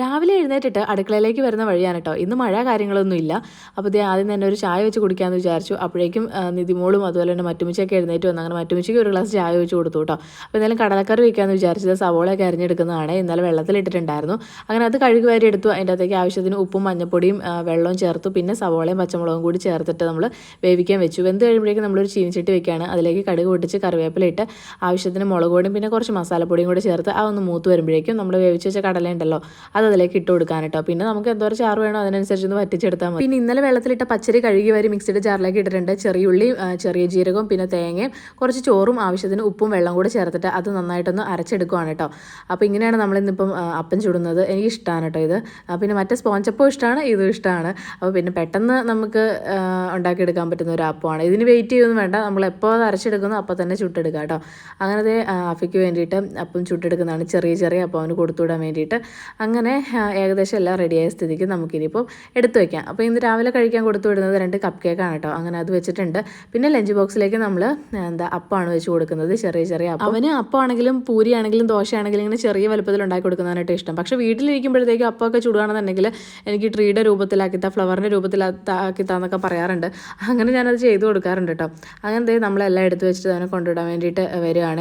രാവിലെ എഴുന്നേറ്റിട്ട് അടുക്കളയിലേക്ക് വരുന്ന വഴിയാണ് കേട്ടോ. ഇന്ന് മഴ കാര്യങ്ങളൊന്നും ഇല്ല. അപ്പോൾ ഇത് ആദ്യം തന്നെ ഒരു ചായ വെച്ച് കുടിക്കാമെന്ന് വിചാരിച്ചു. അപ്പോഴേക്കും നിതിമോളും അതുപോലെ തന്നെ മറ്റുമിച്ചൊക്കെ എഴുന്നേറ്റ് വന്നു. അങ്ങനെ മറ്റുമിച്ചയ്ക്ക് ഒരു ഗ്ലാസ് ചായ വെച്ച് കൊടുത്തു കേട്ടോ. അപ്പോൾ എന്തായാലും കടലക്കറി വയ്ക്കാമെന്ന് വിചാരിച്ചത് സവോളയൊക്കെ അരിഞ്ഞെടുക്കുന്നതാണ്. ഇന്നലെ വെള്ളത്തിലിട്ടിട്ടുണ്ടായിരുന്നു. അങ്ങനെ അത് കഴുകി വാരി എടുത്തു. അതിൻ്റെ അകത്തേക്ക് ആവശ്യത്തിന് ഉപ്പും മഞ്ഞപ്പൊടിയും വെള്ളവും ചേർത്തു. പിന്നെ സവോളയും പച്ചമുളകും കൂടി ചേർത്തിട്ട് നമ്മൾ വേവിക്കാൻ വെച്ചു. വെന്ത് കഴിയുമ്പോഴേക്കും നമ്മളൊരു ചീനിച്ചട്ടി വെക്കുകയാണ്. അതിലേക്ക് കടുക് പൊട്ടിച്ച് കറിവേപ്പില ഇട്ട് ആവശ്യത്തിന് മുളക് പൊടിയും പിന്നെ കുറച്ച് മസാലപ്പൊടിയും കൂടി ചേർത്ത് ആ ഒന്ന് മൂത്ത് വരുമ്പോഴേക്കും നമ്മൾ വേവിച്ച് വെച്ച കടല ഉണ്ടല്ലോ അത് അതിലേക്ക് ഇട്ട് കൊടുക്കാൻ കേട്ടോ. പിന്നെ നമുക്ക് എന്തോരം ചാറ് വേണോ അതിനനുസരിച്ച് ഒന്ന് വറ്റിച്ചെടുത്താൽ മതി. പിന്നെ ഇന്നലെ വെള്ളത്തിലിട്ട പച്ചരി കഴുകി വരി മിക്സിയുടെ ജാറിലേക്ക് ഇട്ടിട്ടുണ്ട്. ചെറിയുള്ളിയും ചെറിയ ജീരകവും പിന്നെ തേങ്ങയും കുറച്ച് ചോറും ആവശ്യത്തിന് ഉപ്പും വെള്ളം കൂടി ചേർത്തിട്ട് അത് നന്നായിട്ടൊന്ന് അരച്ചെടുക്കുവാണ് കേട്ടോ. അപ്പോൾ ഇങ്ങനെയാണ് നമ്മളിന്നിപ്പം അപ്പം ചുടുന്നത്. എനിക്ക് ഇഷ്ടമാണ് കേട്ടോ ഇത്. പിന്നെ മറ്റേ സ്പോഞ്ചപ്പം ഇഷ്ടമാണ്, ഇതും ഇഷ്ടമാണ്. അപ്പോൾ പിന്നെ പെട്ടെന്ന് നമുക്ക് ഉണ്ടാക്കിയെടുക്കാൻ പറ്റുന്ന ഒരു അപ്പമാണ്. ഇതിന് വെയിറ്റ് ചെയ്യൊന്നും വേണ്ട. നമ്മൾ എപ്പോൾ അത് അരച്ചെടുക്കുന്നു അപ്പോൾ തന്നെ ചുട്ടെടുക്കുക കേട്ടോ. അങ്ങനത്തെ അഫയ്ക്ക് വേണ്ടിയിട്ട് അപ്പം ചുട്ടെടുക്കുന്നതാണ്. ചെറിയ ചെറിയ അപ്പം അവന് കൊടുത്തുവിടാൻ വേണ്ടിയിട്ട്. അങ്ങനെ ഏകദേശം എല്ലാം റെഡിയായ സ്ഥിതിക്ക് നമുക്കിനിയിപ്പോൾ എടുത്തു വയ്ക്കാം. അപ്പോൾ ഇന്ന് രാവിലെ കഴിക്കാൻ കൊടുത്തു വിടുന്നത് 2 കപ്പ് കേക്കാണ് കേട്ടോ. അങ്ങനെ അത് വെച്ചിട്ടുണ്ട്. പിന്നെ ലഞ്ച് ബോക്സിലേക്ക് നമ്മൾ അപ്പമാണ് വെച്ച് കൊടുക്കുന്നത്. ചെറിയ ചെറിയ അപ്പം. അവന് അപ്പമാണെങ്കിലും പൂരിയാണെങ്കിലും ദോശയാണെങ്കിലും ഇങ്ങനെ ചെറിയ വലുപ്പത്തിൽ ഉണ്ടാക്കി കൊടുക്കുന്നതായിട്ട് ഇഷ്ടം. പക്ഷേ വീട്ടിലിരിക്കുമ്പോഴത്തേക്കും അപ്പമൊക്കെ ചുടുകയാണെന്നുണ്ടെങ്കിൽ എനിക്ക് ട്രീയുടെ രൂപത്തിലാക്കി ഫ്ലവറിൻ്റെ രൂപത്തിലാക്കി എന്നൊക്കെ പറയാറുണ്ട്. അങ്ങനെ ഞാനത് ചെയ്ത് കൊടുക്കാറുണ്ട് കേട്ടോ. അങ്ങനത്തെ നമ്മളെല്ലാം എടുത്ത് വെച്ചിട്ട് അവനെ കൊണ്ടുവിടാൻ വേണ്ടിയിട്ട് വരികയാണ്.